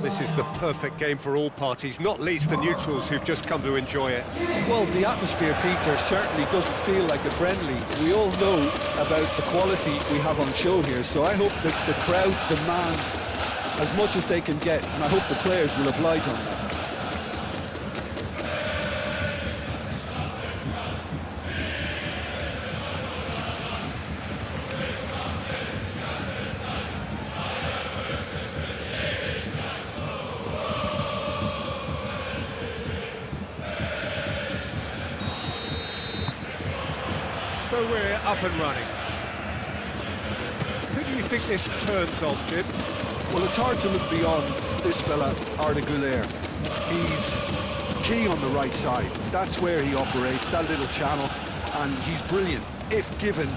This is the perfect game for all parties, not least the neutrals who've just come to enjoy it. Well, the atmosphere, Peter, certainly doesn't feel like a friendly. We all know about the quality we have on show here, so I hope that the crowd demand as much as they can get, and I hope the players will oblige on that. So we're up and running. Who do you think this turns on, Jim? Well, it's hard to look beyond this fella, Arda Güler. He's key on the right side. That's where he operates, that little channel, and he's brilliant if given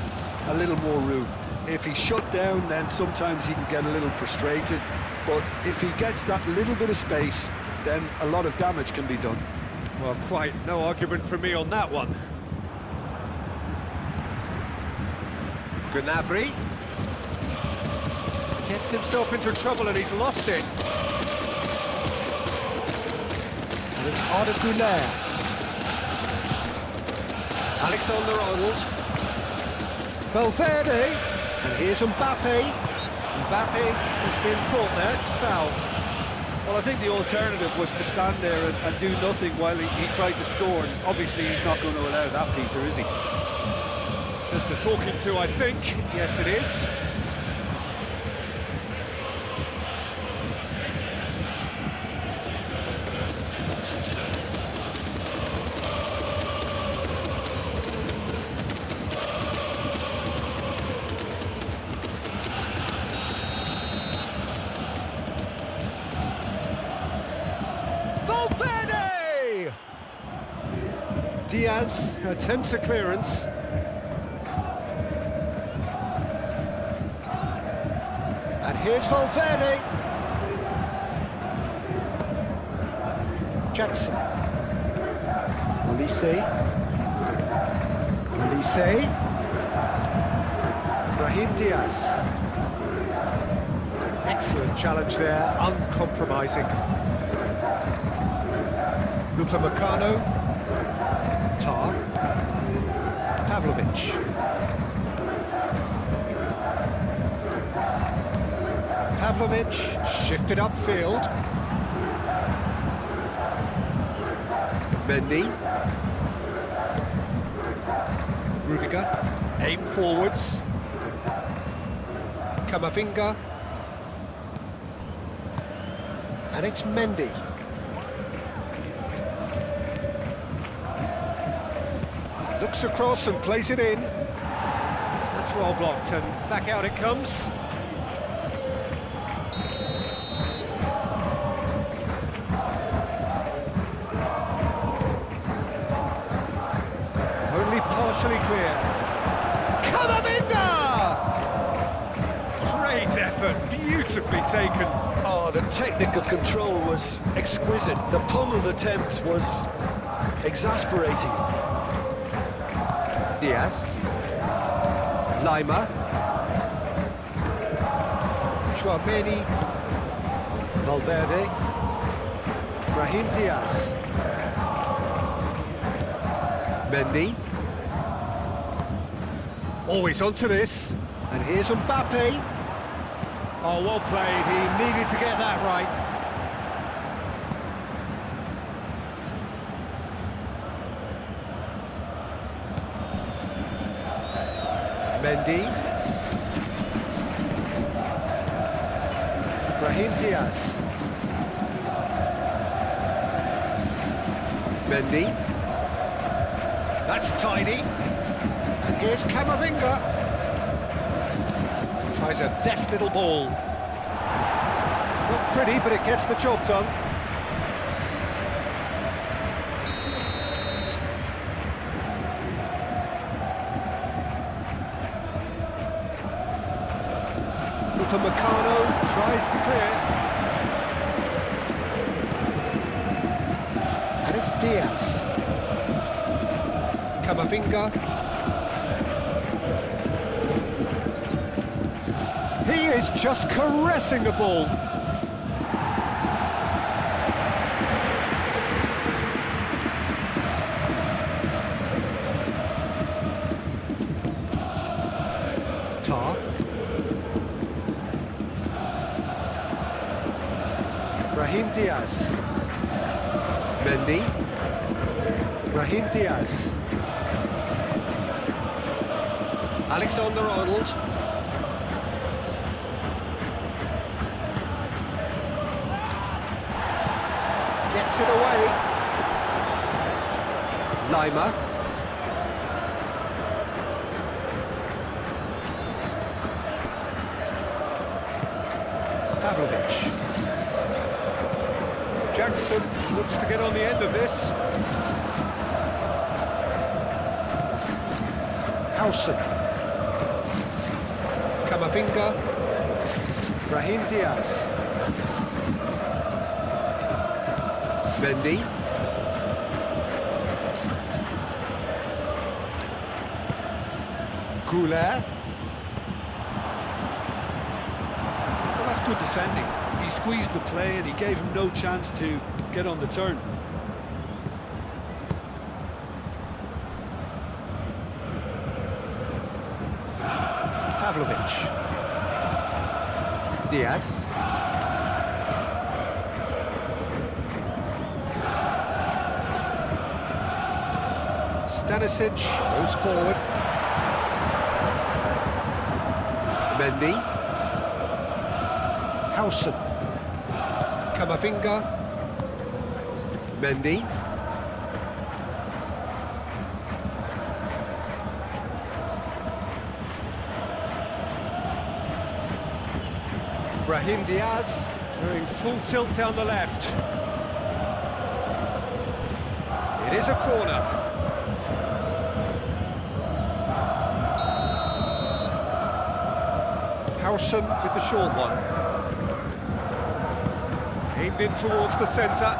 a little more room. If he's shut down, then sometimes he can get a little frustrated, but if he gets that little bit of space, then a lot of damage can be done. Well, quite no argument from me on that one. Gnabry gets himself into trouble and he's lost it. And it's Arda Güler. Alexander-Arnold. Valverde. And here's Mbappe. Mbappe has been caught there, it's a foul. Well, I think the alternative was to stand there and do nothing while he tried to score, and obviously he's not going to allow that, Peter, is he? Just a talking to, I think. Yes, it is. Valverde! Diaz attempts a clearance. And here's Valverde. Jackson. Olise. Brahim Diaz. Excellent challenge there, uncompromising. Upamecano. Tar. Pavlovic. Pavlovic shifted upfield. Mendy. Rudiger. Aim forwards. Camavinga. And it's Mendy. Looks across and plays it in. That's well blocked and back out it comes. Partially clear. Camavinga! Great effort, beautifully taken. Oh, the technical control was exquisite. The pummeled attempt was exasperating. Diaz. Lima. Chouameni. Valverde. Brahim Diaz. Mendy. Always onto this, and here's Mbappe. Oh, well played, he needed to get that right. Mendy. Brahim Diaz. Mendy. That's tidy. And here's Camavinga. Tries a deft little ball. Not pretty, but it gets the job done. Upamecano tries to clear. And it's Diaz. Camavinga. He is just caressing the ball. Brahim Diaz. Mendy. Brahim Diaz. Alexander-Arnold. Gets it away. Lima. Pavlovic. Jackson looks to get on the end of this. Howson. Camavinga. Brahim Diaz. Mendy. Goulet. Well, that's good defending. He squeezed the play and he gave him no chance to get on the turn. Pavlovic. Diaz. Stanisic goes forward. Mendy. Howson. Camavinga. Mendy. Brahim Diaz doing full tilt down the left. It is a corner. Howson with the short one. Aimed in towards the centre.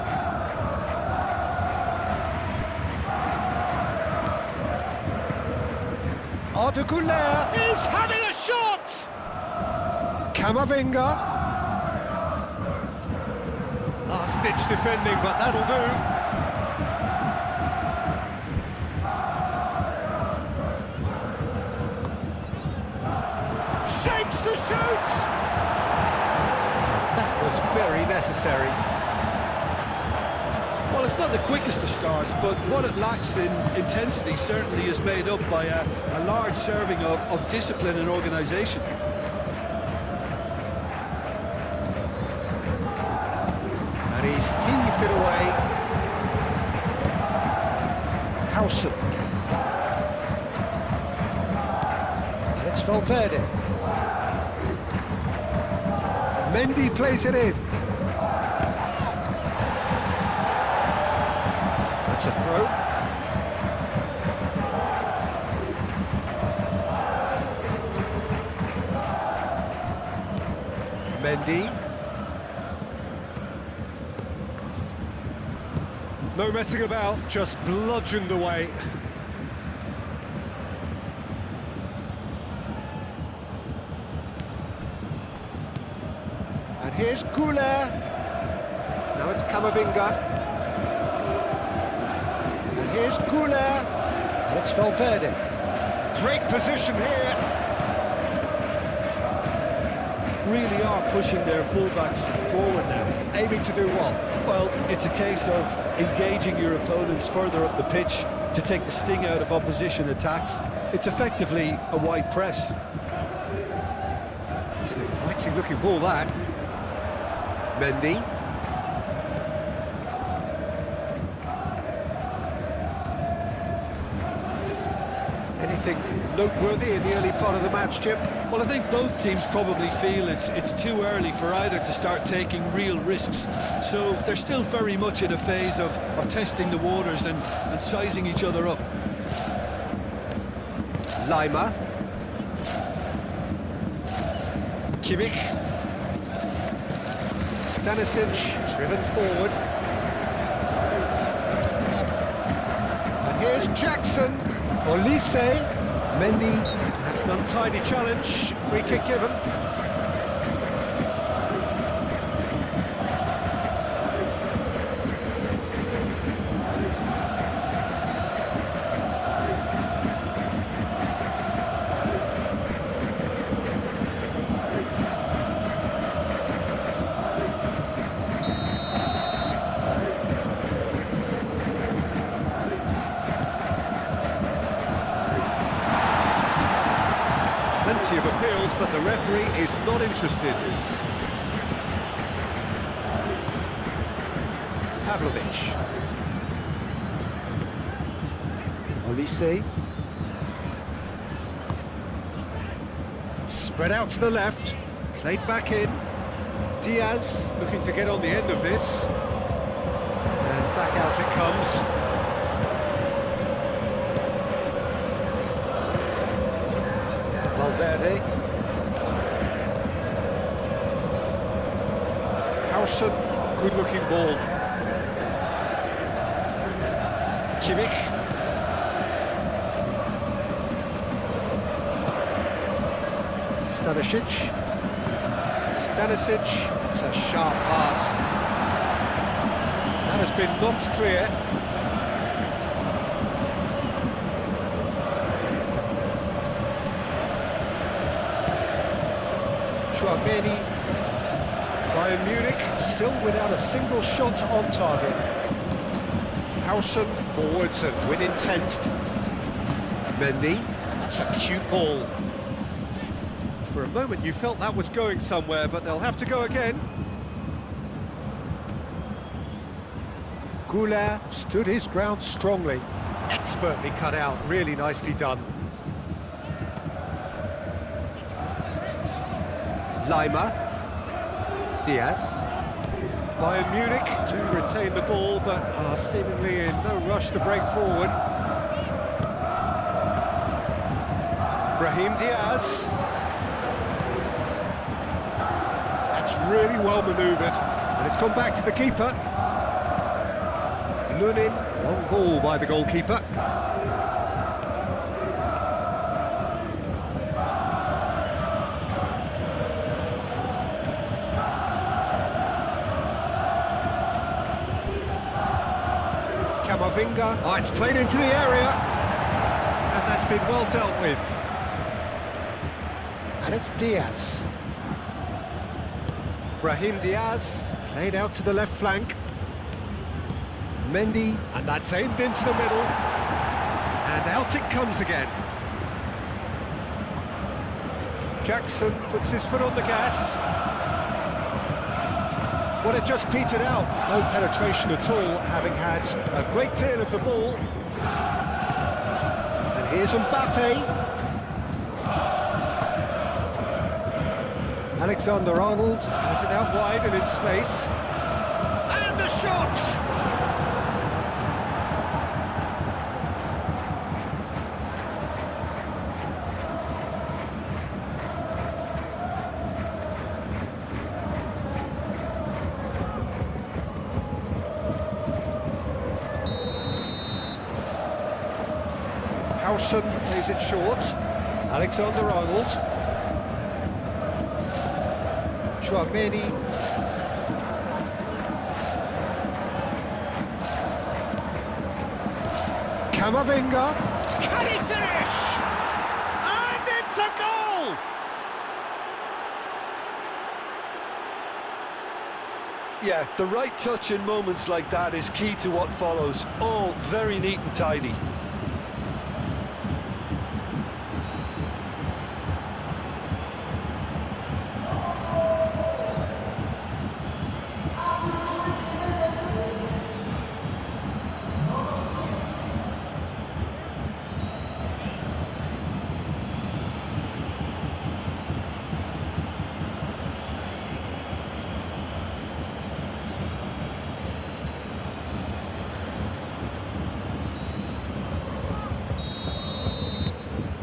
Arda Güler is having a shot! Camavinga. Last-ditch defending, but that'll do. Shapes to shoot! That was very necessary. Well, it's not the quickest of starts, but what it lacks in intensity certainly is made up by a large serving of discipline and organisation. And he's heaved it away. Howson. And it's Valverde. Mendy plays it in. That's a throw. Mendy. No messing about, just bludgeoned away. And here's Goulet. Now it's Camavinga. And here's Goulet. And it's Valverde. Great position here. Really are pushing their fullbacks forward now. Aiming to do what? Well, it's a case of engaging your opponents further up the pitch to take the sting out of opposition attacks. It's effectively a wide press. It's an inviting looking ball, that. Mendy. Anything noteworthy in the early part of the match, Jim? Well, I think both teams probably feel it's too early for either to start taking real risks. So they're still very much in a phase of testing the waters and sizing each other up. Lima. Kimmich. Stanisic driven forward. And here's Jackson. Olise. Mendy. That's an untidy challenge. Free kick given. referee is not interested. Pavlovic. Olise. Spread out to the left. Played back in. Diaz looking to get on the end of this. And back out it comes. Valverde. Howson, good looking ball. Kimmich. Stanisic. It's a sharp pass. That has been knocked clear. Chouameni. Bayern Munich still without a single shot on target. Howson forwards and with intent. Mendy. That's a cute ball. For a moment you felt that was going somewhere, but they'll have to go again. Goulart stood his ground strongly. Expertly cut out, really nicely done. Lima. Diaz. Bayern Munich do retain the ball, but are seemingly in no rush to break forward. Brahim Diaz. Really well manoeuvred, and it's gone back to the keeper. Lunin, long ball by the goalkeeper. Camavinga, oh, it's played into the area, and that's been well dealt with. And it's Diaz. Brahim Diaz, played out to the left flank. Mendy, and that's aimed into the middle. And out it comes again. Jackson puts his foot on the gas. Well, it just petered out. No penetration at all, having had a great deal of the ball. And here's Mbappe. Alexander-Arnold has it out wide and in space. And the shot! Howson plays it short. Alexander-Arnold. Chouameni. Camavinga. Can he finish? And it's a goal! Yeah, the right touch in moments like that is key to what follows. All very neat and tidy.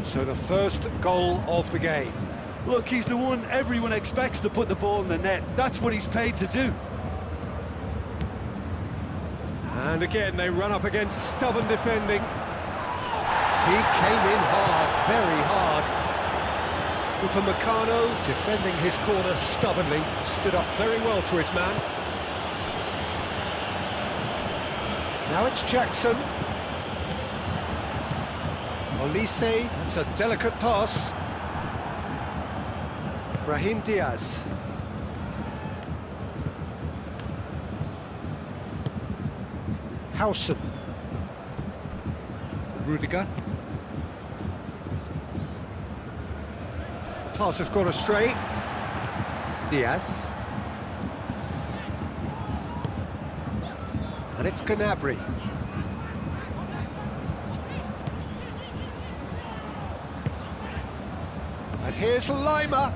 So the first goal of the game. Look, he's the one everyone expects to put the ball in the net. That's what he's paid to do. And again, they run up against stubborn defending. He came in hard, very hard. Upamecano defending his corner stubbornly, stood up very well to his man. Now it's Jackson. Olise, that's a delicate pass. Brahim Diaz. Howson. Rudiger. Pass has gone astray. Diaz. And it's Gnabry. And here's Lima.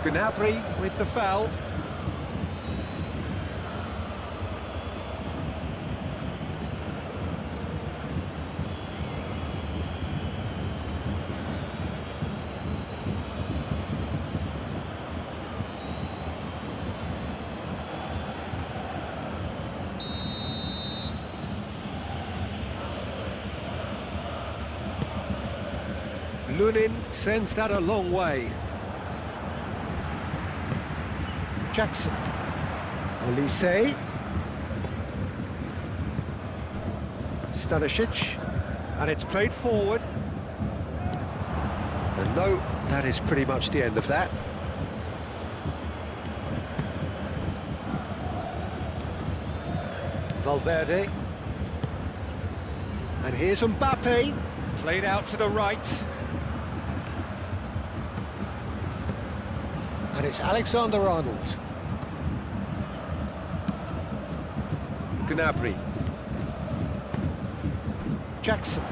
Gnabry with the foul. Lunin sends that a long way. Jackson. Olise. Stanisic. And it's played forward. And no, that is pretty much the end of that. Valverde. And here's Mbappe. Played out to the right. And it's Alexander-Arnold. Gnabry. Jackson.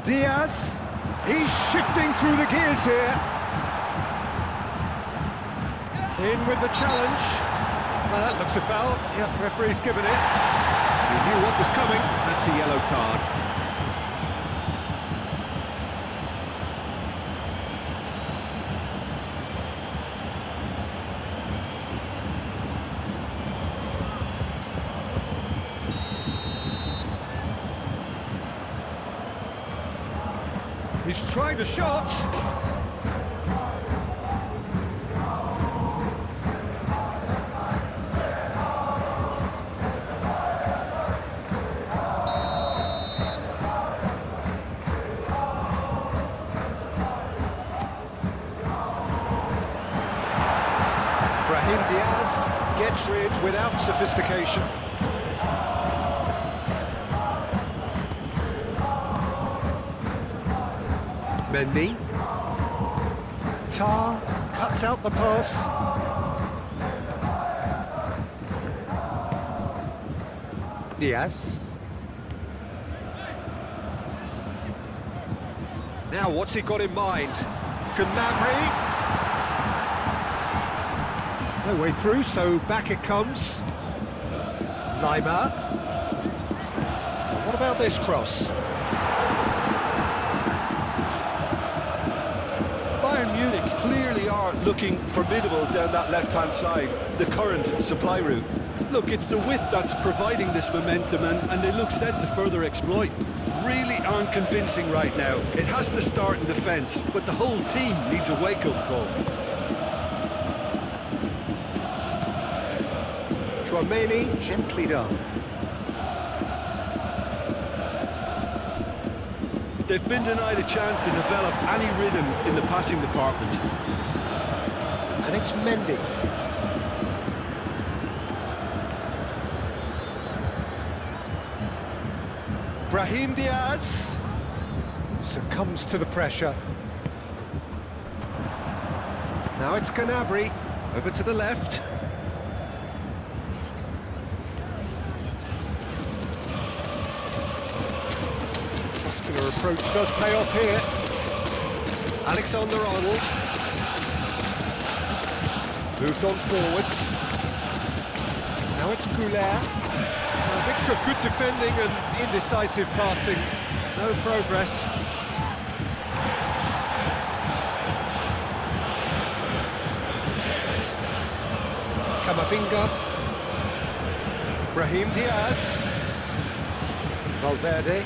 Diaz. He's shifting through the gears here. In with the challenge. Well, that looks a foul. Yep, referee's given it. He knew what was coming. That's a yellow card. He's tried a shot. Brahim Diaz gets rid without sophistication. Mendy. Tar cuts out the pass. Diaz. Now what's he got in mind? Gnabry. No way through, so back it comes. Lima. And what about this cross? Bayern Munich clearly are looking formidable down that left-hand side, the current supply route. Look, it's the width that's providing this momentum, and they look set to further exploit. Really aren't convincing right now. It has to start in defence, but the whole team needs a wake-up call. Tchouaméni, gently done. They've been denied a chance to develop any rhythm in the passing department. And it's Mendy. Brahim Diaz succumbs to the pressure. Now it's Gnabry, over to the left. Muscular approach does pay off here. Alexander-Arnold. Moved on forwards. Now it's Goulart. A mixture of good defending and indecisive passing. No progress. Camavinga. Brahim Diaz. Valverde.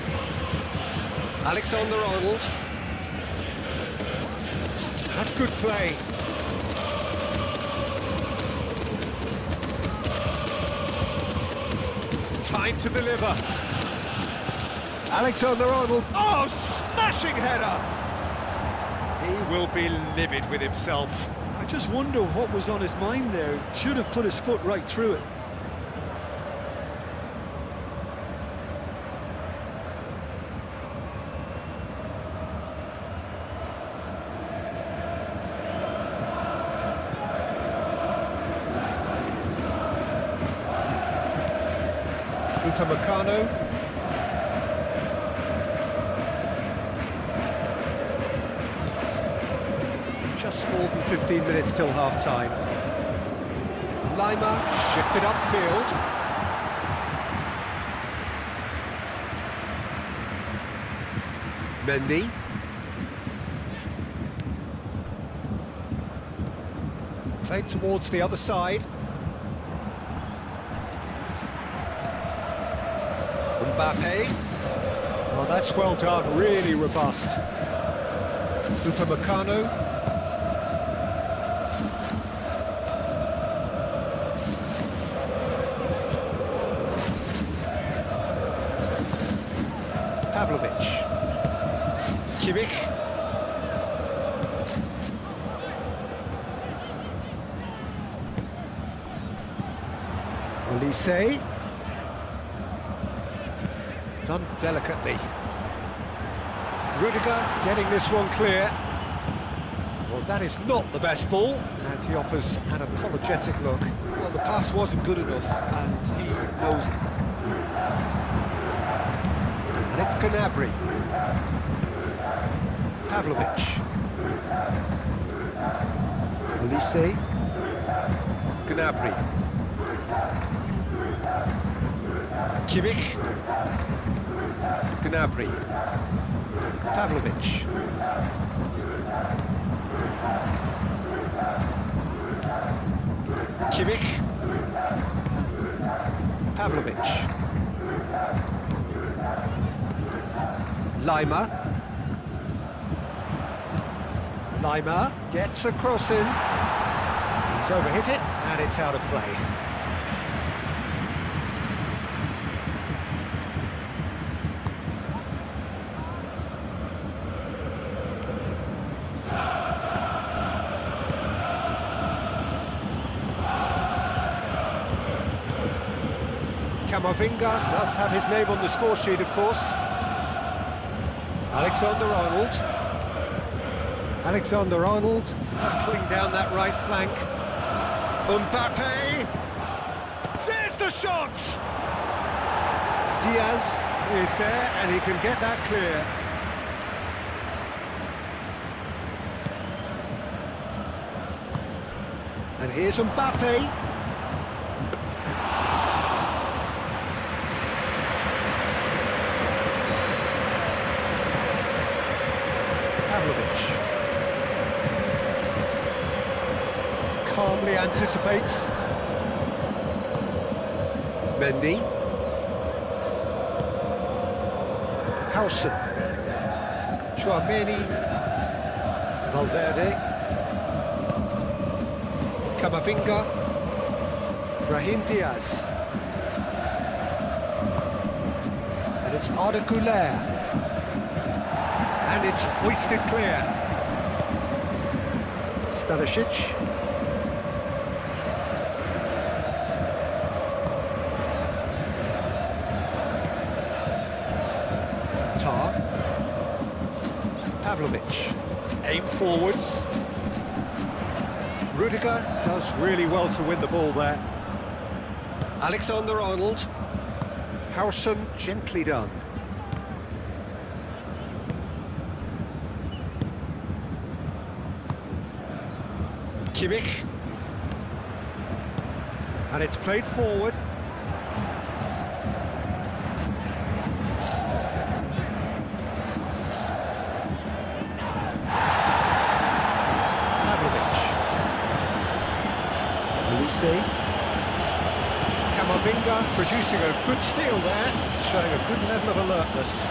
Alexander-Arnold. That's good play. Time to deliver. Alexander-Arnold. Oh, smashing header! He will be livid with himself. I just wonder what was on his mind there. Should have put his foot right through it. Upamecano. Just more than 15 minutes till half-time. Lima shifted upfield. Mendy. Played towards the other side. Mbappe. Oh, that's well done, really robust. Upamecano. Pavlovic. Kimmich. Olise. Done delicately. Rudiger getting this one clear. Well, that is not the best ball, and he offers an apologetic look. Well, the pass wasn't good enough, and he knows it. And it's Gnabry. Pavlovic. Olise. Gnabry. Kimmich. Gnabry. Pavlovic. Kimmich. Pavlovic. Lima. Lima gets a cross in. He's overhit it, and it's out of play. Camavinga does have his name on the score sheet, of course. Alexander-Arnold. Alexander-Arnold hustling down that right flank. Mbappe! There's the shot! Diaz is there, and he can get that clear. And here's Mbappe. Calmly anticipates. Mendy. Howson. Chouameni. Valverde. Camavinga. Brahim Diaz. And it's Arda Güler. And it's hoisted clear. Stanisic. Pavlovic, aim forwards. Rudiger does really well to win the ball there. Alexander-Arnold. Howson, gently done. Kimmich. And it's played forward. Olise. Camavinga producing a good steal there, showing a good level of alertness.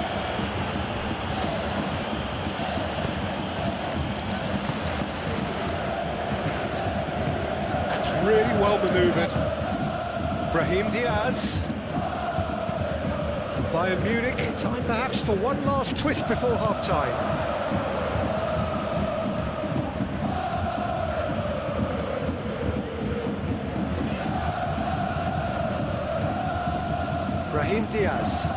That's really well manoeuvred. Brahim Diaz. Bayern Munich, time perhaps for one last twist before half-time. Brahim Diaz.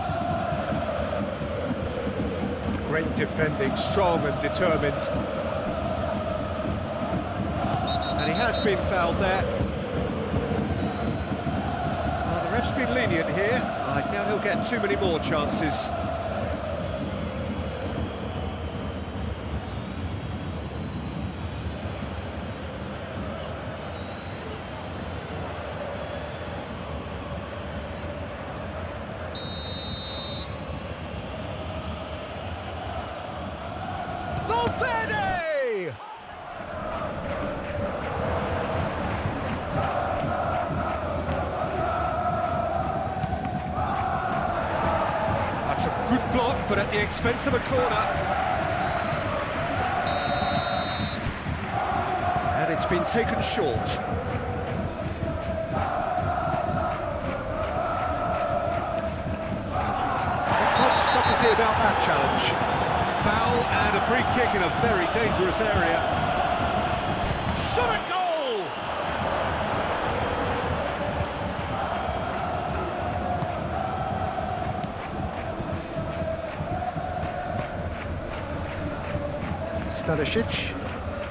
Great defending, strong and determined. And he has been fouled there. The ref's been lenient here. I doubt he'll get too many more chances. Valverde! That's a good block, but at the expense of a corner. And it's been taken short. Not much subtlety about that challenge. Foul and a free kick in a very dangerous area. Shot at goal! Stanisic.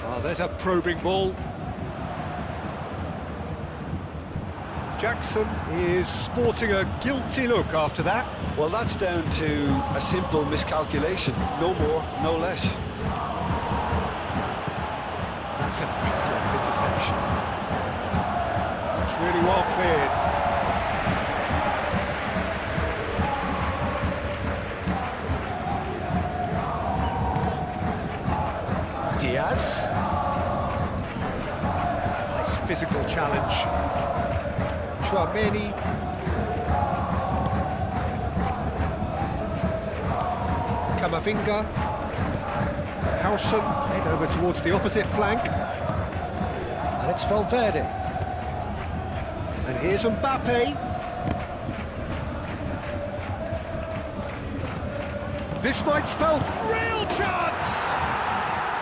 Oh, there's a probing ball. Jackson is sporting a guilty look after that. Well, that's down to a simple miscalculation. No more, no less. That's an excellent interception. It's really well cleared. Diaz. Nice physical challenge. Chouameni. Camavinga. Howson, head over towards the opposite flank. And it's Valverde. And here's Mbappe. This might spell real chance!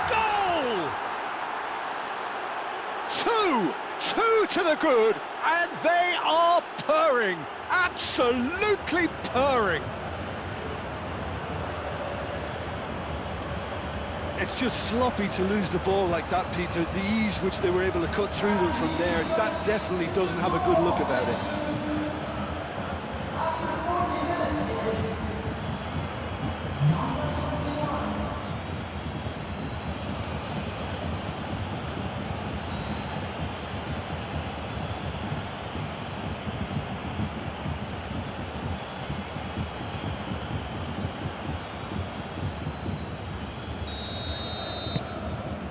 Goal! Two to the good, and they are purring, absolutely purring. It's just sloppy to lose the ball like that, Peter. The ease which they were able to cut through them from there, that definitely doesn't have a good look about it.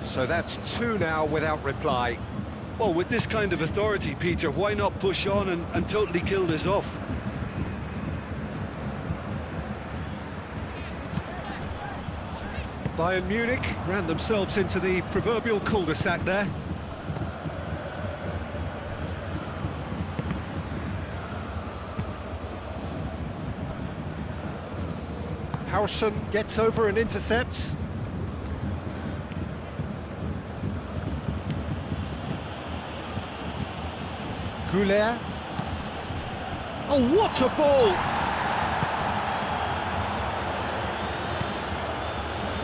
So that's two now without reply. Well, with this kind of authority, Peter, why not push on and totally kill this off? Bayern Munich ran themselves into the proverbial cul-de-sac there. Howson gets over and intercepts. Goulet. Oh, what a ball!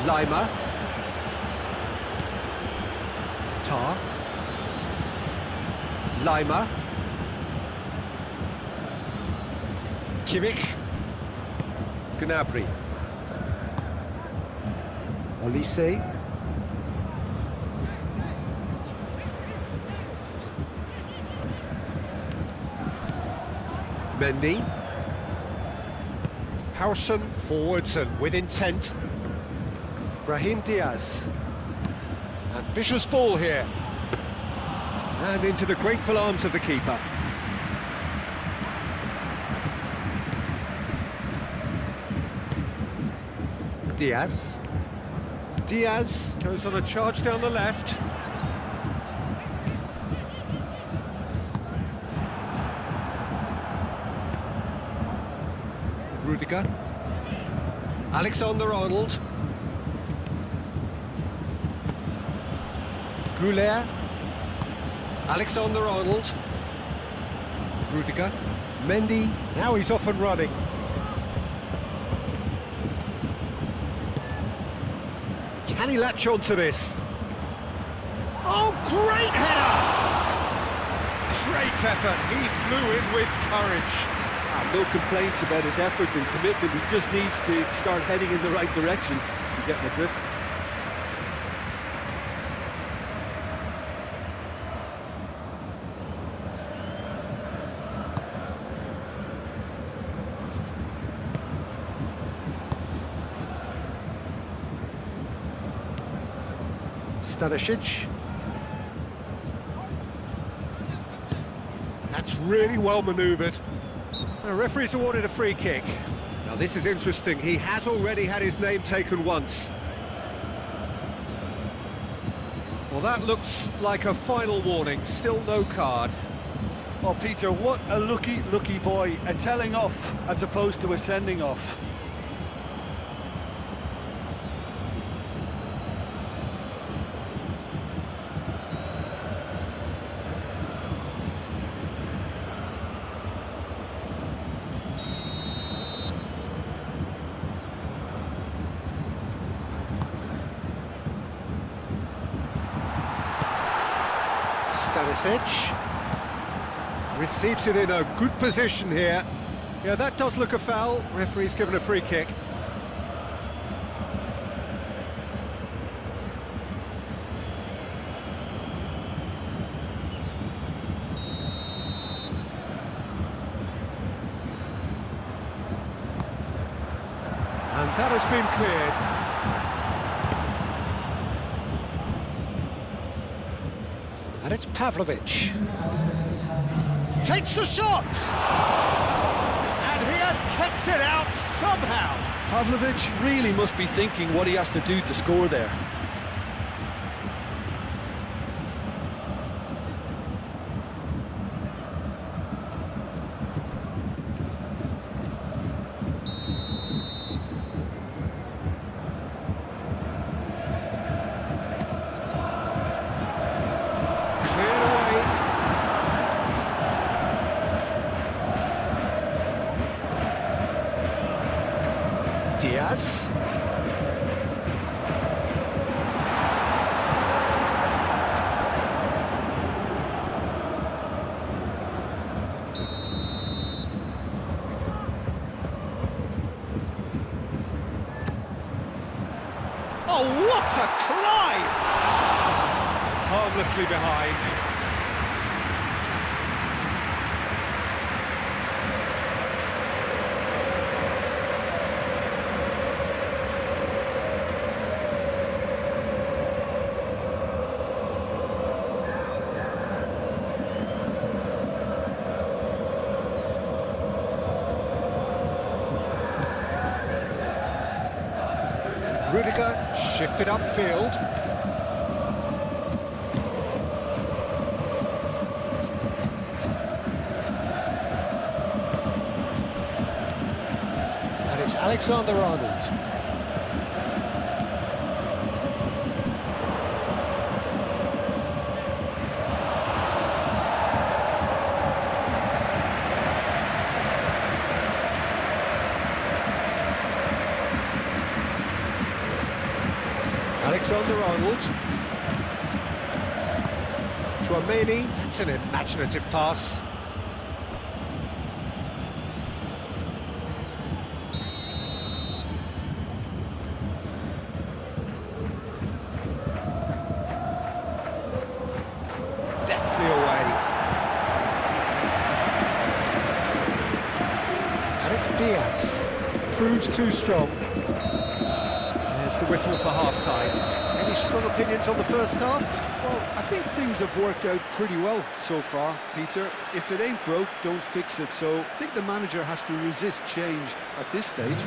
Lima. Tar. Lima. Kimmich. Gnabry. Olise. Mendy. Howson forwards and with intent. Brahim Diaz. Ambitious ball here. And into the grateful arms of the keeper. Diaz. Diaz goes on a charge down the left. Rudiger. Alexander-Arnold. Goulet. Alexander-Arnold. Rudiger. Mendy. Now he's off and running. Can he latch on to this? Oh, great header! great effort. He flew in with courage. No complaints about his effort and commitment. He just needs to start heading in the right direction. You get my drift. Stanisic. That's really well manoeuvred. The referee's awarded a free kick. Now this is interesting. He has already had his name taken once. Well, that looks like a final warning. Still no card. Oh, Peter, what a lucky boy. A telling off as opposed to a sending off. Stanisic receives it in a good position here. Yeah, that does look a foul. Referee's given a free kick. And that has been cleared. And it's Pavlovic. Takes the shot! And he has kicked it out somehow. Pavlovic really must be thinking what he has to do to score there. Diaz. Oh, what a climb! Harmlessly behind. Rudiger shifted upfield. And it's Alexander-Arnold. Alexander-Arnold. Tchouameni, that's an imaginative pass. Deftly away. And it's Diaz. Proves too strong. There's the whistle for half-time. Any strong opinions on the first half? Well, I think things have worked out pretty well so far, Peter. If it ain't broke, don't fix it. So I think the manager has to resist change at this stage.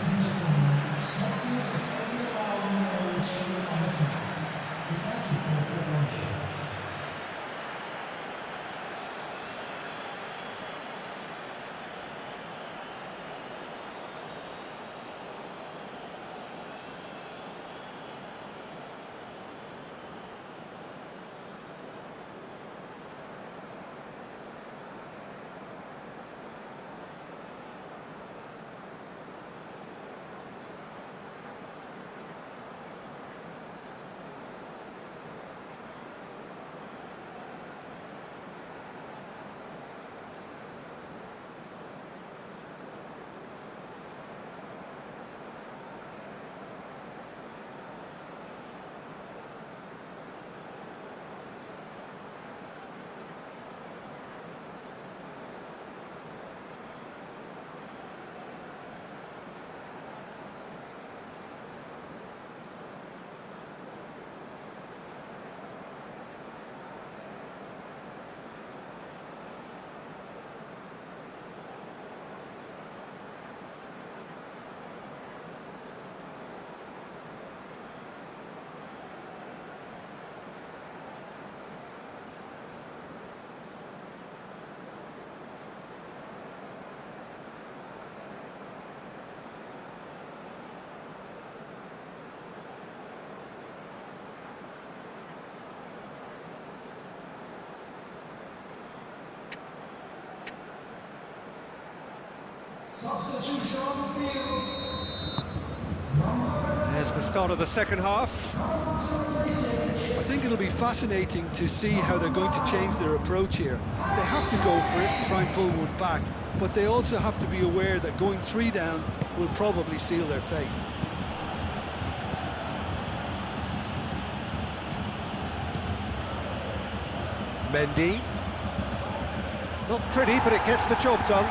There's the start of the second half. I think it'll be fascinating to see how they're going to change their approach here. They have to go for it and try and pull one back, but they also have to be aware that going 3 down will probably seal their fate. Mendy. Not pretty, but it gets the job done.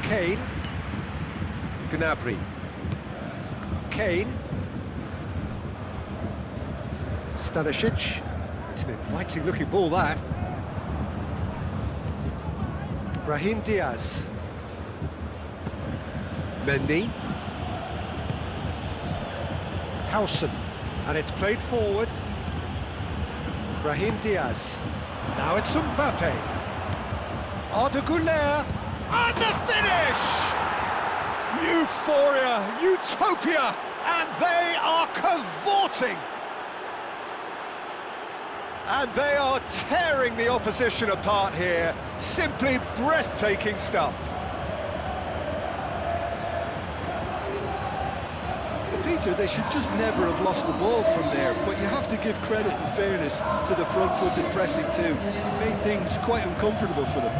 Kane. Gnabry. Kane. Stanisic. It's an inviting-looking ball, that. Brahim Diaz. Mendy. Howson. And it's played forward. Brahim Diaz. Now it's Mbappe. Arda Güler. And the finish! Euphoria, utopia, and they are cavorting. And they are tearing the opposition apart here. Simply breathtaking stuff. Peter, they should just never have lost the ball from there, but you have to give credit and fairness to the front-footed pressing too. It made things quite uncomfortable for them.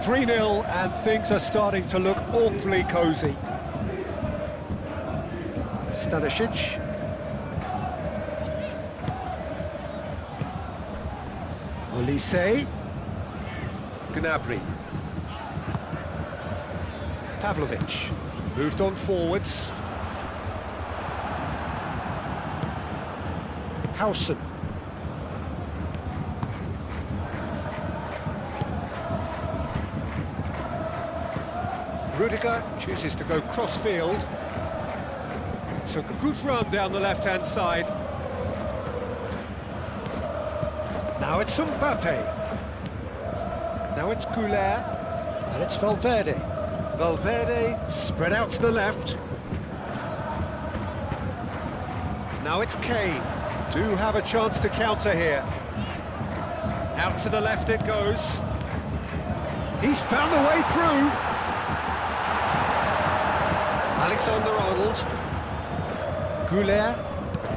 3-0 and things are starting to look awfully cosy. Stanisic. Olise. Gnabry. Pavlovic. Moved on forwards. Howson. Rudiger chooses to go cross-field. Took a good run down the left-hand side. Now it's Mbappe. Now it's Güler. And it's Valverde. Valverde spread out to the left. Now it's Kane. Do have a chance to counter here. Out to the left it goes. He's found the way through. Alexander-Arnold. Güler.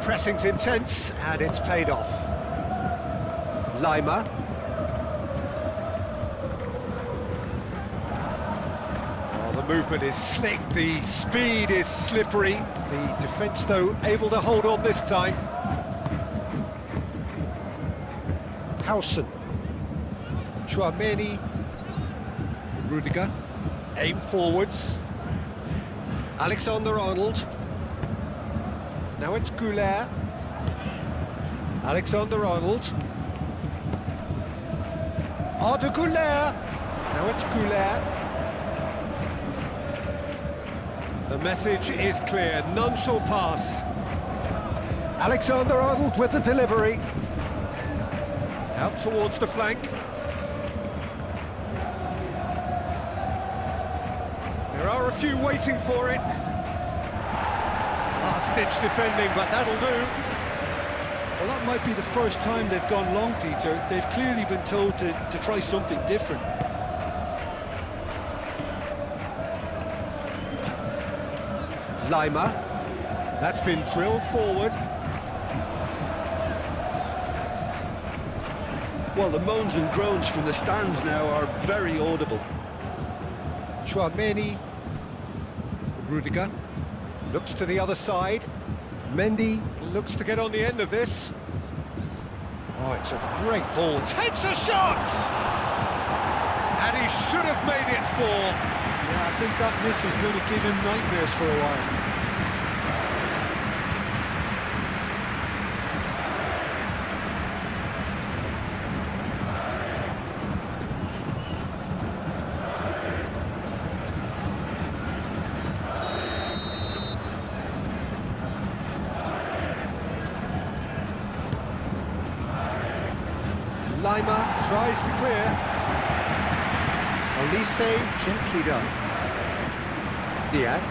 Pressing's intense, and it's paid off. Lima. Oh, the movement is slick, the speed is slippery. The defence, though, able to hold on this time. Howson. Chouameni. Rudiger. Aim forwards. Alexander-Arnold. Now it's Güler. Alexander-Arnold. Arda Güler. Now it's Güler. The message is clear, none shall pass. Alexander-Arnold with the delivery. Out towards the flank. There are a few waiting for it. Last-ditch defending, but that'll do. Well, that might be the first time they've gone long, Peter. They've clearly been told to try something different. Lima. That's been drilled forward. Well, the moans and groans from the stands now are very audible. Chouameni. Rudiger. Looks to the other side. Mendy looks to get on the end of this. Oh, it's a great ball. Takes a shot! And he should have made it 4. Yeah, I think that miss is going to give him nightmares for a while. Lima tries to clear. Olise gently done. Diaz.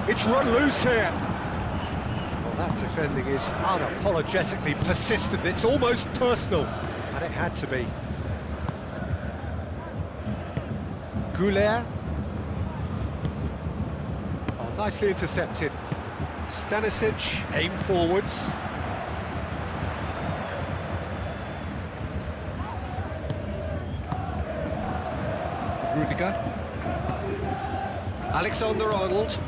It's run loose here. Well, that defending is unapologetically persistent. It's almost personal, and it had to be. Goulet. Oh, nicely intercepted. Stanisic, aim forwards. Rudiger. Alexander-Arnold.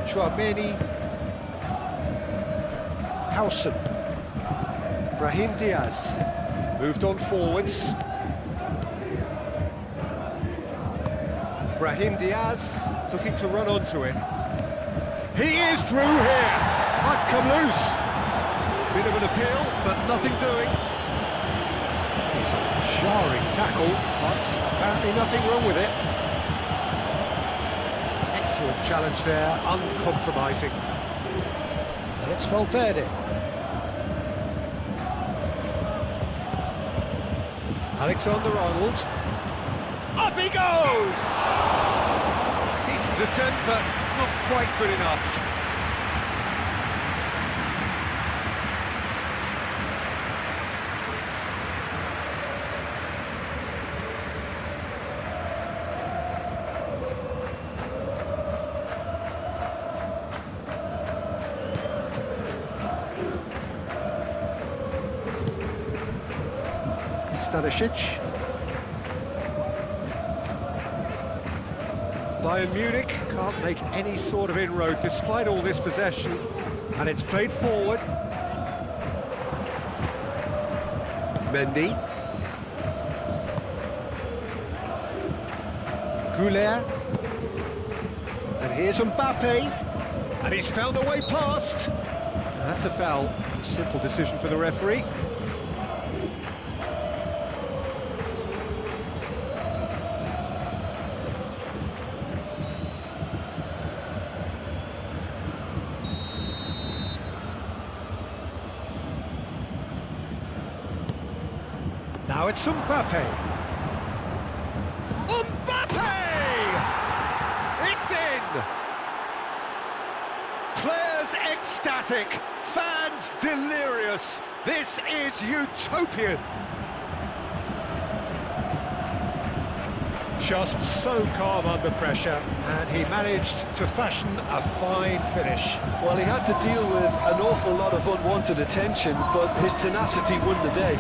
Chouameni. Howson. Brahim Diaz. Moved on forwards. Brahim Diaz looking to run onto it. He is through here. Might come loose. Bit of an appeal, but nothing doing. It's a jarring tackle, but apparently nothing wrong with it. Excellent challenge there, uncompromising. And it's Valverde. Alexander-Arnold. Up he goes! Decent attempt, but not quite good enough. Stanisic. Bayern Munich can't make any sort of inroad despite all this possession, and it's played forward. Mendy. Goulet. And here's Mbappe, and he's found a way past. And that's a foul. A simple decision for the referee. Now it's Mbappe. Mbappe! It's in! Players ecstatic, fans delirious. This is utopian. Just so calm under pressure, and he managed to fashion a fine finish. Well, he had to deal with an awful lot of unwanted attention, but his tenacity won the day.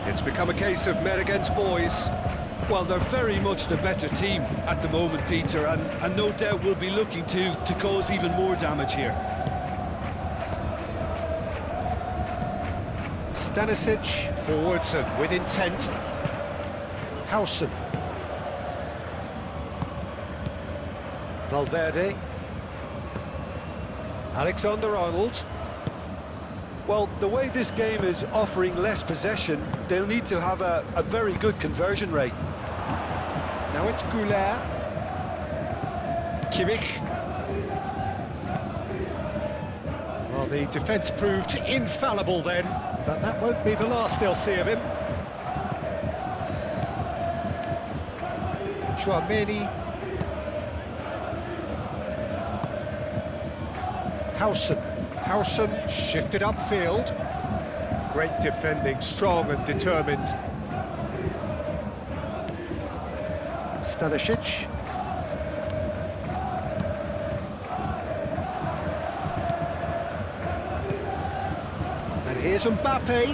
It's become a case of men against boys. Well, they're very much the better team at the moment, Peter, and no doubt will be looking to cause even more damage here. Stanisic, forwards and with intent. Howson. Valverde. Alexander-Arnold. Well, the way this game is offering less possession, they'll need to have a very good conversion rate. Now it's Goulet. Kimmich. Well, the defence proved infallible then, but that won't be the last they'll see of him. Chouameni. Howson. Howson shifted upfield. Great defending, strong and determined. Stanisic. And here's Mbappe.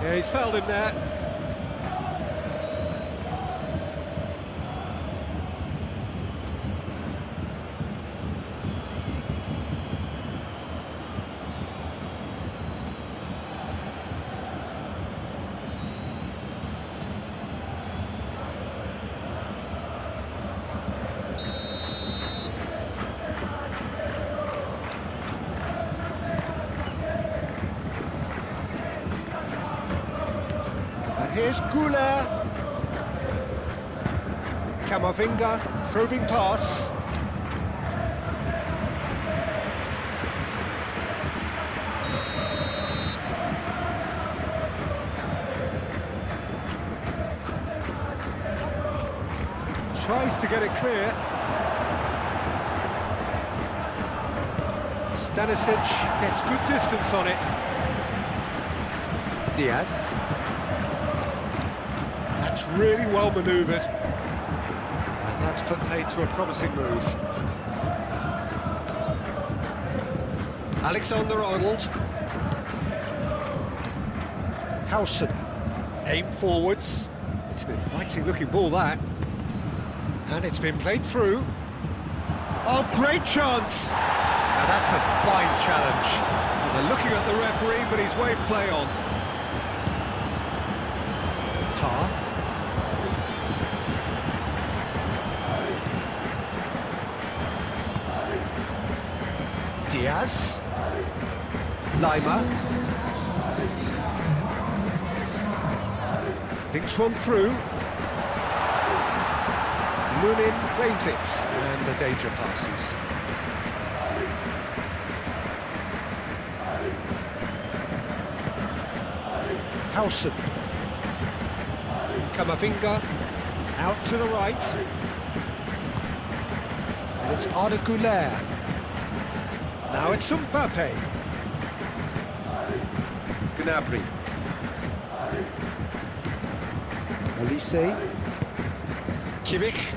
Yeah, he's fouled him there. And here's Goulet. Camavinga, probing pass. Tries to get it clear. Stanisic gets good distance on it. Diaz. That's really well manoeuvred. And that's put paid to a promising move. Alexander-Arnold. Howson. Aim forwards. It's an inviting looking ball, that. And it's been played through. Oh, great chance! Now that's a fine challenge. Well, they're looking at the referee, but he's waved play on. Tar. Diaz. Lima. Thinks one through. Lunin claims it, and the danger passes. Howson. Camavinga, out to the right. And it's Arda Güler. Now it's Mbappe. Gnabry. Elise. Kimmich.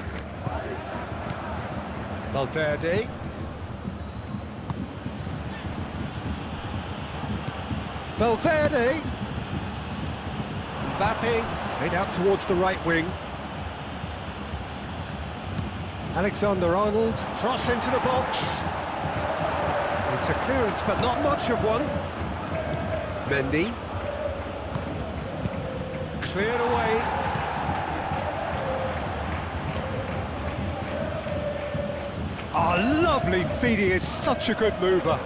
Valverde. Valverde. Mbappe played out towards the right wing. Alexander-Arnold, cross into the box. It's a clearance, but not much of one. Mendy. Cleared away. Oh, lovely feed, he is such a good mover.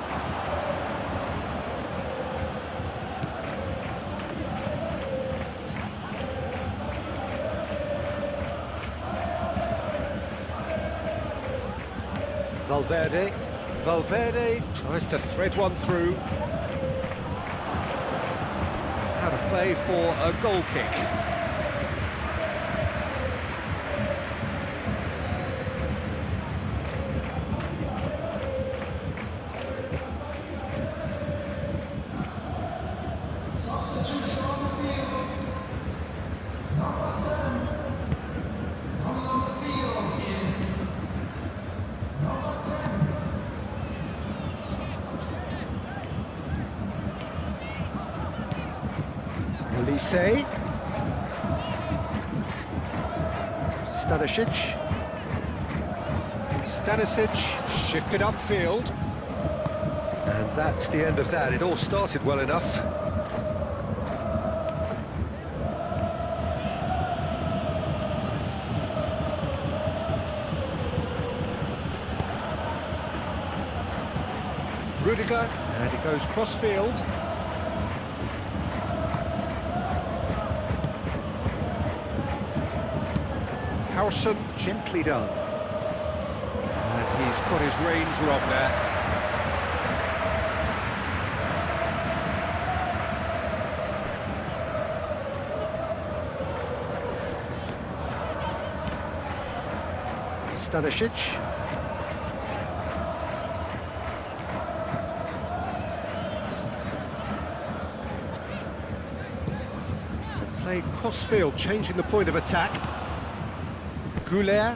Valverde tries to thread one through. Out of play for a goal kick. Substitution on the field. Number 7. Coming on the field is number 10. Elise. Stanisic. Stanisic shifted upfield. And that's the end of that. It all started well enough. Rudiger, and it goes cross-field. Howson, gently done. And he's got his range wrong there. Stanisic. Played cross-field, changing the point of attack. Goulet.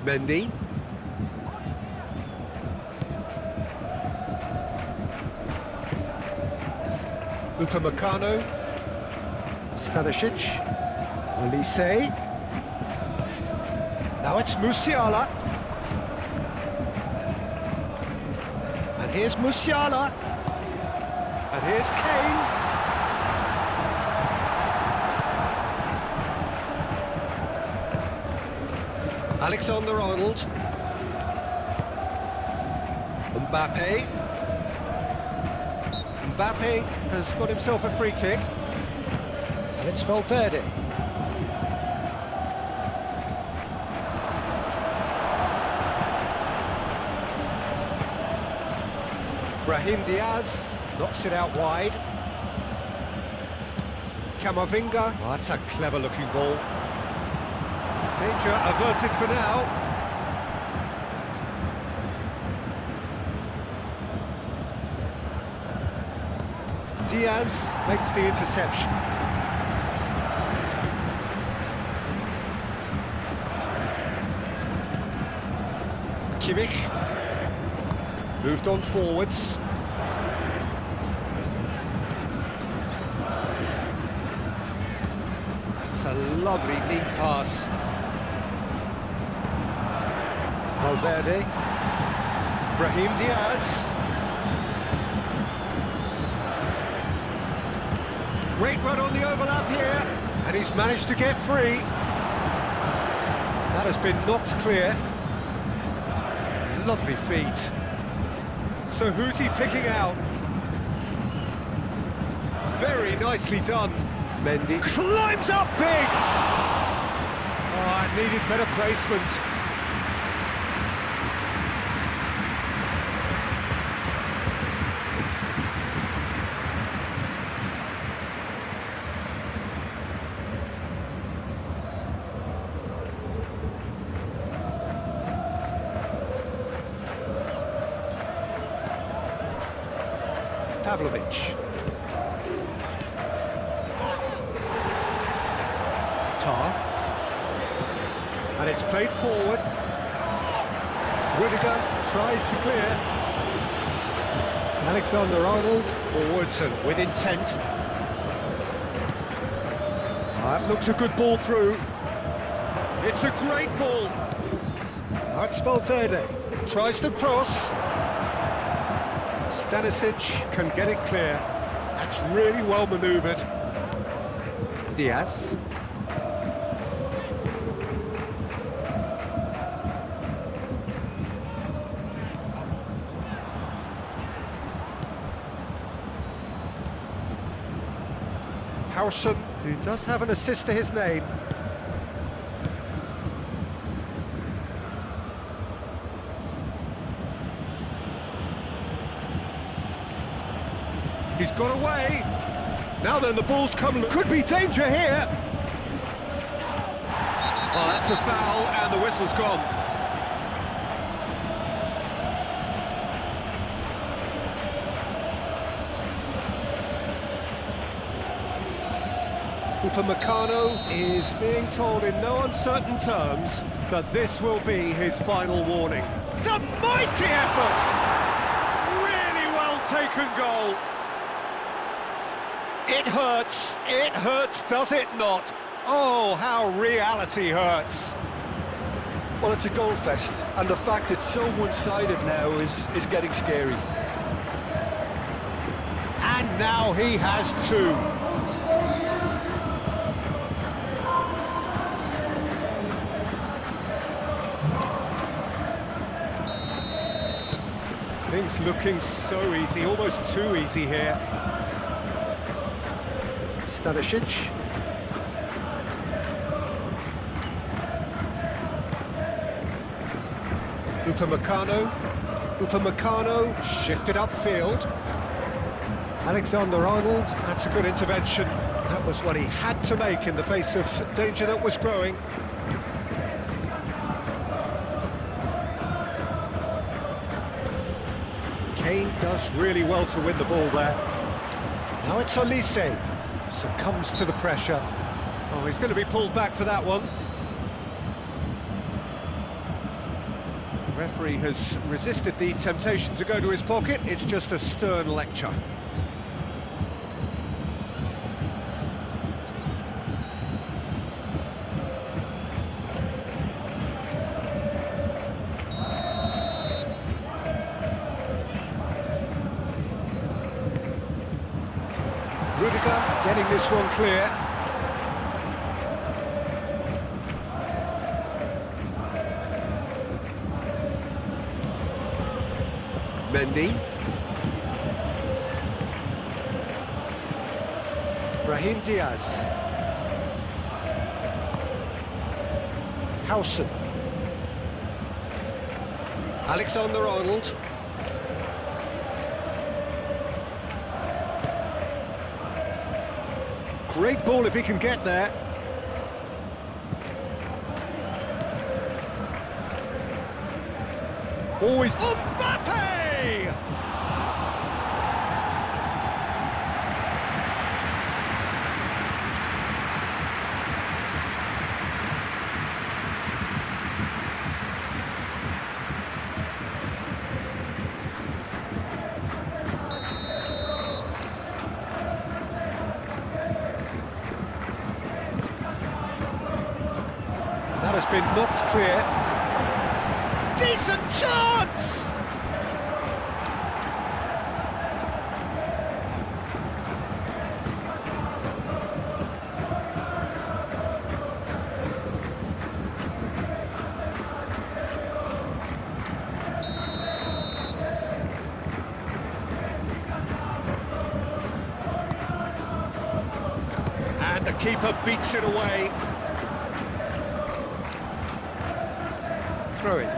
Mendy. Upamecano. Stanisic. Elise. Now it's Musiala. And here's Musiala. And here's Kane. Alexander-Arnold. Mbappe. Mbappe has got himself a free kick. And it's Valverde. Brahim Diaz knocks it out wide. Camavinga. Oh, that's a clever-looking ball. Danger averted for now. Diaz makes the interception. Kimmich moved on forwards. That's a lovely neat pass. Valverde. Brahim Diaz. Great run on the overlap here, and he's managed to get free. That has been knocked clear. Lovely feet. So who's he picking out? Very nicely done. Mendy climbs up big! Oh, it needed better placement. Pavlovic. Tar. And it's played forward. Rudiger tries to clear. Alexander-Arnold forwards and with intent. That looks a good ball through. It's a great ball. That's Valverde. Tries to cross. Stanisic can get it clear. That's really well manoeuvred. Diaz. Howson, who does have an assist to his name. He's got away. Now then, the ball's come. Could be danger here. Oh, that's a foul, and the whistle's gone. Upamecano is being told in no uncertain terms that this will be his final warning. It's a mighty effort! Really well taken goal. It hurts, does it not? Oh, how reality hurts. Well, it's a goal fest, and the fact it's so one-sided now is getting scary. And now he has two. Things looking so easy, almost too easy here. Stanisic. Upamecano shifted upfield. Alexander-Arnold, that's a good intervention. That was what he had to make in the face of danger that was growing. Kane does really well to win the ball there. Now it's Olise. Succumbs to the pressure. Oh, he's going to be pulled back for that one. The referee has resisted the temptation to go to his pocket. It's just a stern lecture. Rudiger getting this one clear. Mendy. Brahim Diaz. Howson. Alexander-Arnold. Great ball if he can get there. Always Mbappe! That has been knocked clear. Decent chance! And the keeper beats it away. Throw in.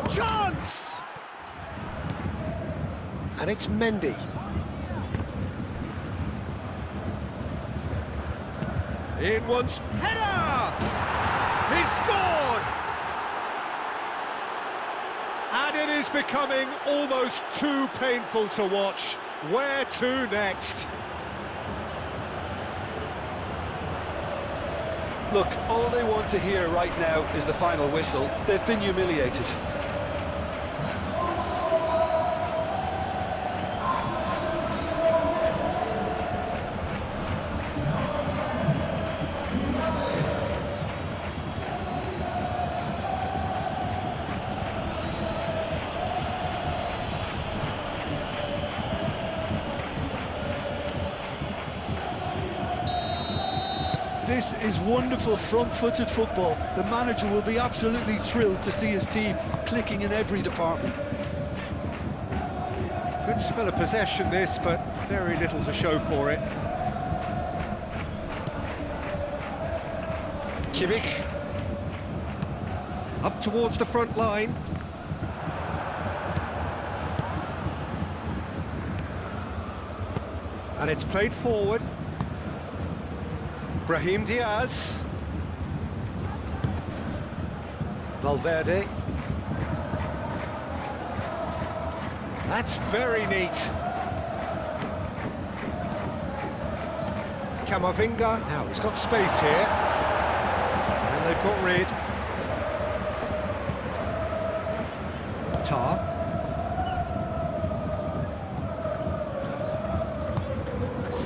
Chance! And it's Mendy. In once, header! He scored! And it is becoming almost too painful to watch. Where to next? Look, all they want to hear right now is the final whistle. They've been humiliated. This is wonderful front-footed football. The manager will be absolutely thrilled to see his team clicking in every department. Good spell of possession this, but very little to show for it. Kimmich. Up towards the front line. And it's played forward. Brahim Diaz. Valverde. That's very neat. Camavinga. Now he's got space here. And they've got rid. Tar.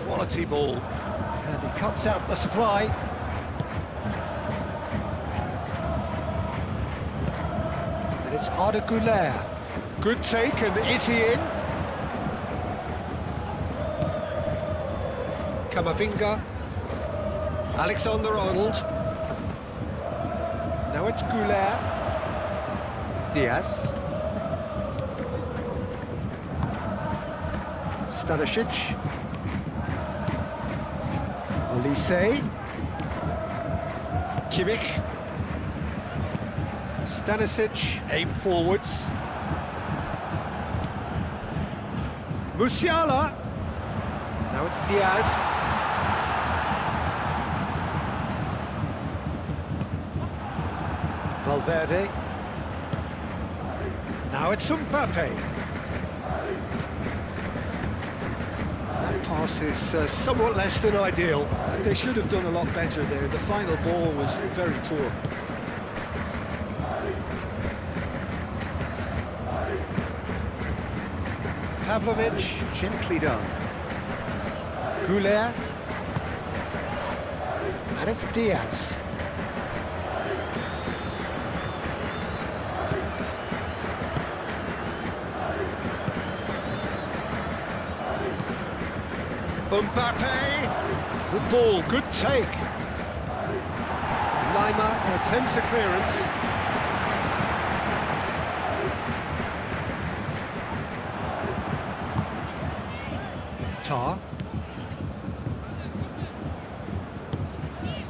Quality ball. And he cuts out the supply. And it's Arda Güler. Good take, and is he in? Camavinga. Alexander-Arnold. Now it's Güler. Diaz. Stanisic. Olise. Kimmich. Stanisic, aim forwards. Musiala. Now it's Diaz. Valverde. Now it's Mbappe. That pass is somewhat less than ideal. They should have done a lot better there. The final ball was very poor. Pavlovic, gently done. Güler. And it's Diaz. Mbappe. Good ball, good take. Lima attempts a clearance. Tar.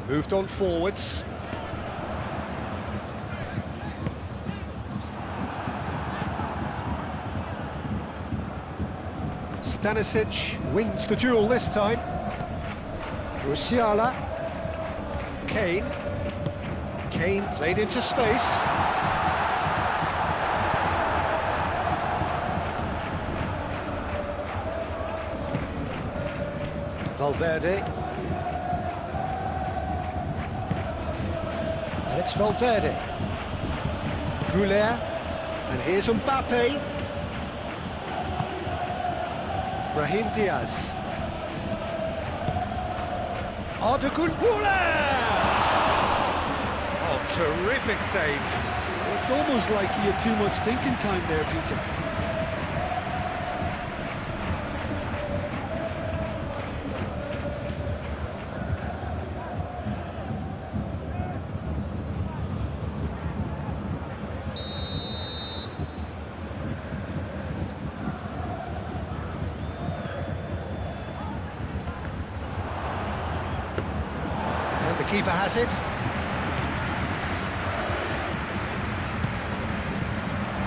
Moved on forwards. Stanisic wins the duel this time. Musiala. Kane. Kane played into space. Valverde. And it's Valverde. Goulet. And here's Mbappe. Brahim Diaz. Arda Güler! Oh, terrific save. It's almost like he had too much thinking time there, Peter. And the keeper has it.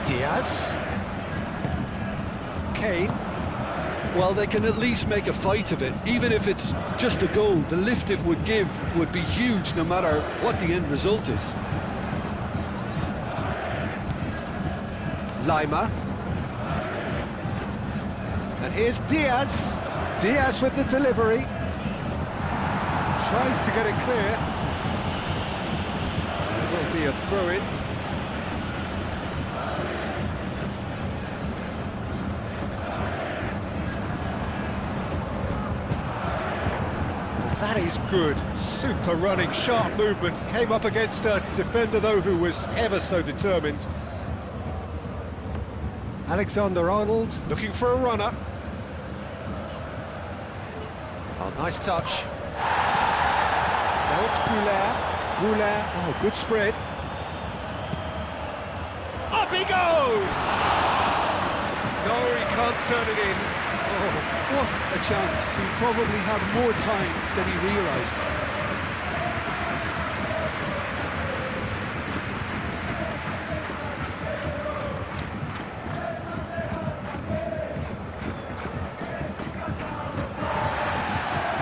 Diaz. Kane. Well, they can at least make a fight of it. Even if it's just a goal, the lift it would give would be huge no matter what the end result is. Lima. And here's Diaz. Diaz with the delivery. Tries to get it clear. There will be a throw-in. That is good. Super running, sharp movement. Came up against a defender, though, who was ever so determined. Alexander-Arnold looking for a runner. Oh, nice touch. Now it's Goulet. Goulet, oh, good spread. Up he goes! No, he can't turn it in. Oh, what a chance. He probably had more time than he realised.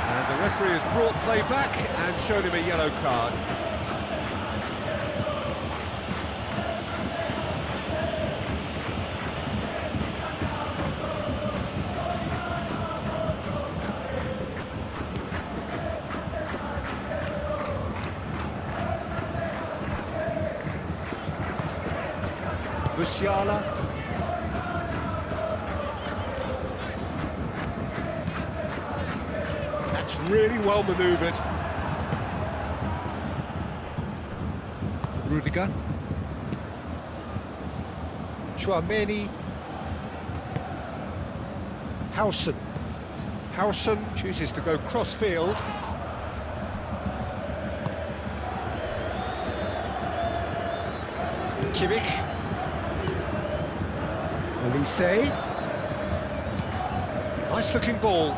And the referee has brought play back and shown him a yellow card. Musiala. That's really well manoeuvred. Rudiger. Chouameni. Howson. Howson chooses to go cross-field. Kimmich. Olise. Nice looking ball.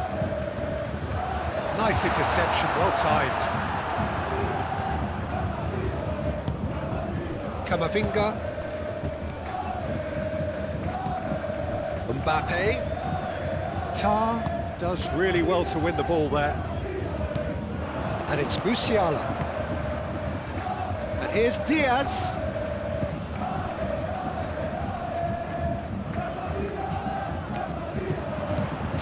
Nice interception, well timed. Camavinga. Mbappe. Tar does really well to win the ball there. And it's Musiala. And here's Diaz.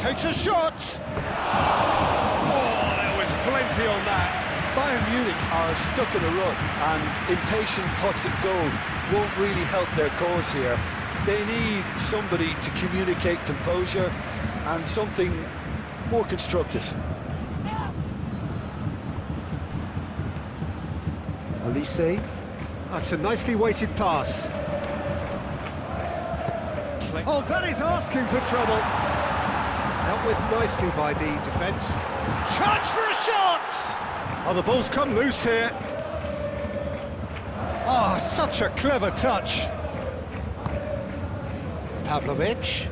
Takes a shot! Oh, there was plenty on that. Bayern Munich are stuck in a rut, and impatient putts at goal won't really help their cause here. They need somebody to communicate composure and something more constructive. Olise. That's a nicely weighted pass. Oh, that is asking for trouble. Dealt with nicely by the defence. Chance for a shot! Oh, the ball's come loose here. Oh, such a clever touch. Pavlovic.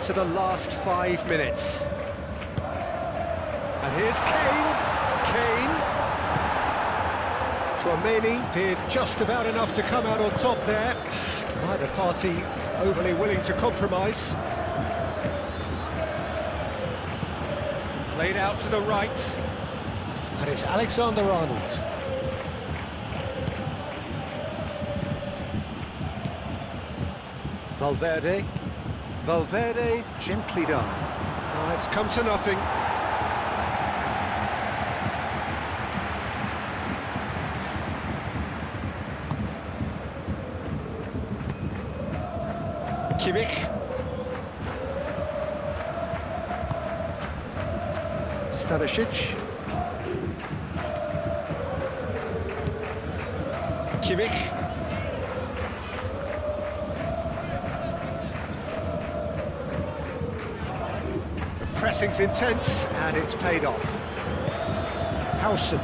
into the last 5 minutes. And here's Kane. Kane. Tchouaméni did just about enough to come out on top there. Neither party overly willing to compromise. Played out to the right. And it's Alexander-Arnold. Valverde. Valverde, gently done. Oh, it's come to nothing. Kimmich. Stanisic. Kimmich. The pressing's intense and it's paid off. Howson.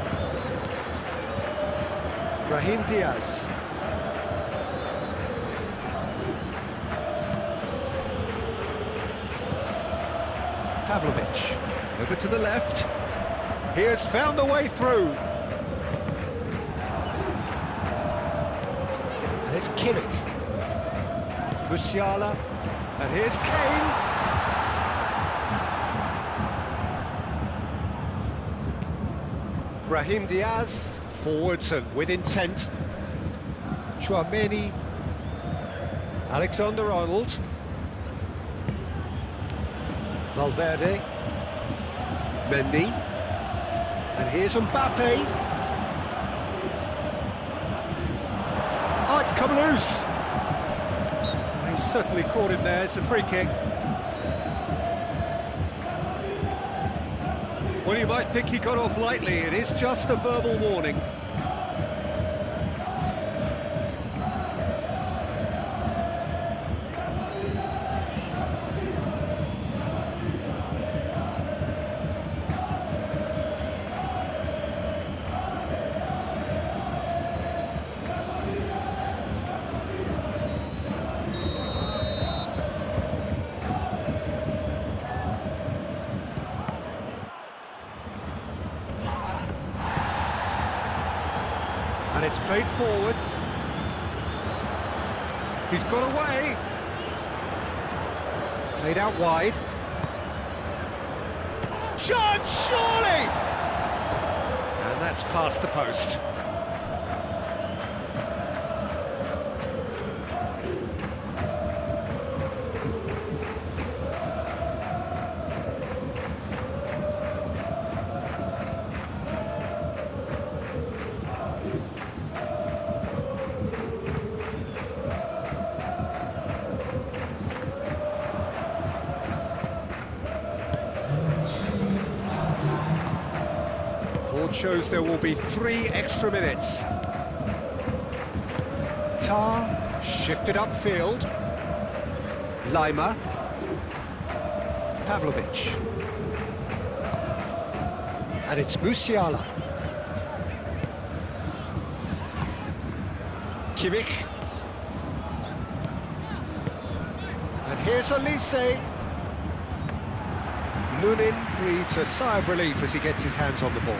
Brahim Diaz. Pavlovic, over to the left. He has found the way through. And it's Kimmich. Musiala. And here's Kane. Brahim Diaz, forwards and with intent. Tchouaméni. Alexander-Arnold. Valverde. Mendy. And here's Mbappe. Oh, it's come loose. He certainly caught him there. It's a free kick. Well, you might think he got off lightly. It is just a verbal warning. And it's played forward. He's got away. Played out wide. Shot, surely! And that's past the post. Board shows there will be 3 extra minutes. Tar shifted upfield. Lima. Pavlovic. And it's Musiala. Kimmich. And here's Elise. Lunin breathes a sigh of relief as he gets his hands on the ball.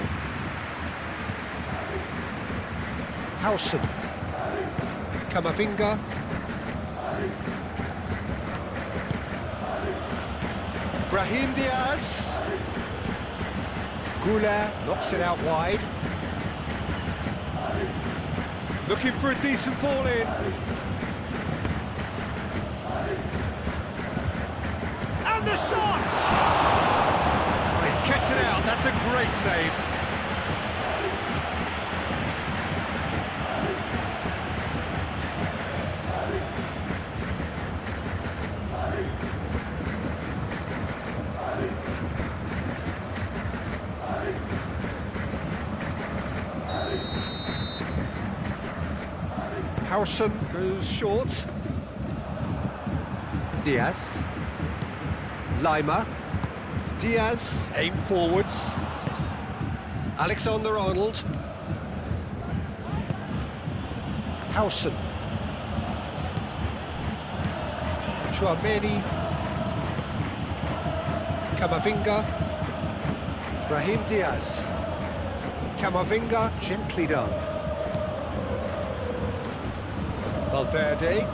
Howson. Camavinga. Brahim Diaz. Goulet knocks it out wide. Looking for a decent ball in. And the shot! Oh, he's kept it out. That's a great save. Howson goes short. Diaz. Lima. Diaz, aim forwards. Alexander-Arnold. Howson. Tchouaméni. Camavinga. Brahim Diaz. Camavinga, gently done. Valverde.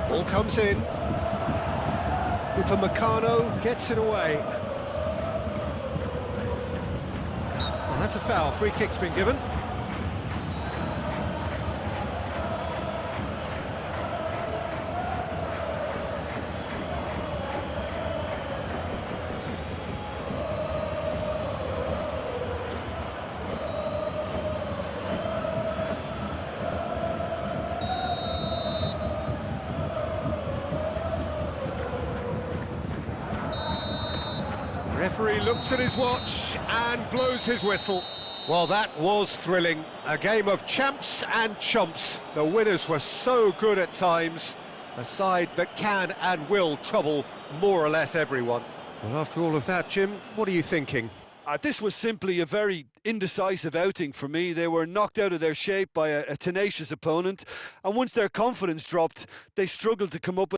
Ball comes in. Upamecano gets it away. Well, that's a foul. Free kick's been given. Referee looks at his watch and blows his whistle. Well, that was thrilling. A game of champs and chumps. The winners were so good at times. A side that can and will trouble more or less everyone. Well, after all of that, Jim, what are you thinking? This was simply a very indecisive outing for me. They were knocked out of their shape by a tenacious opponent, and once their confidence dropped, they struggled to come up with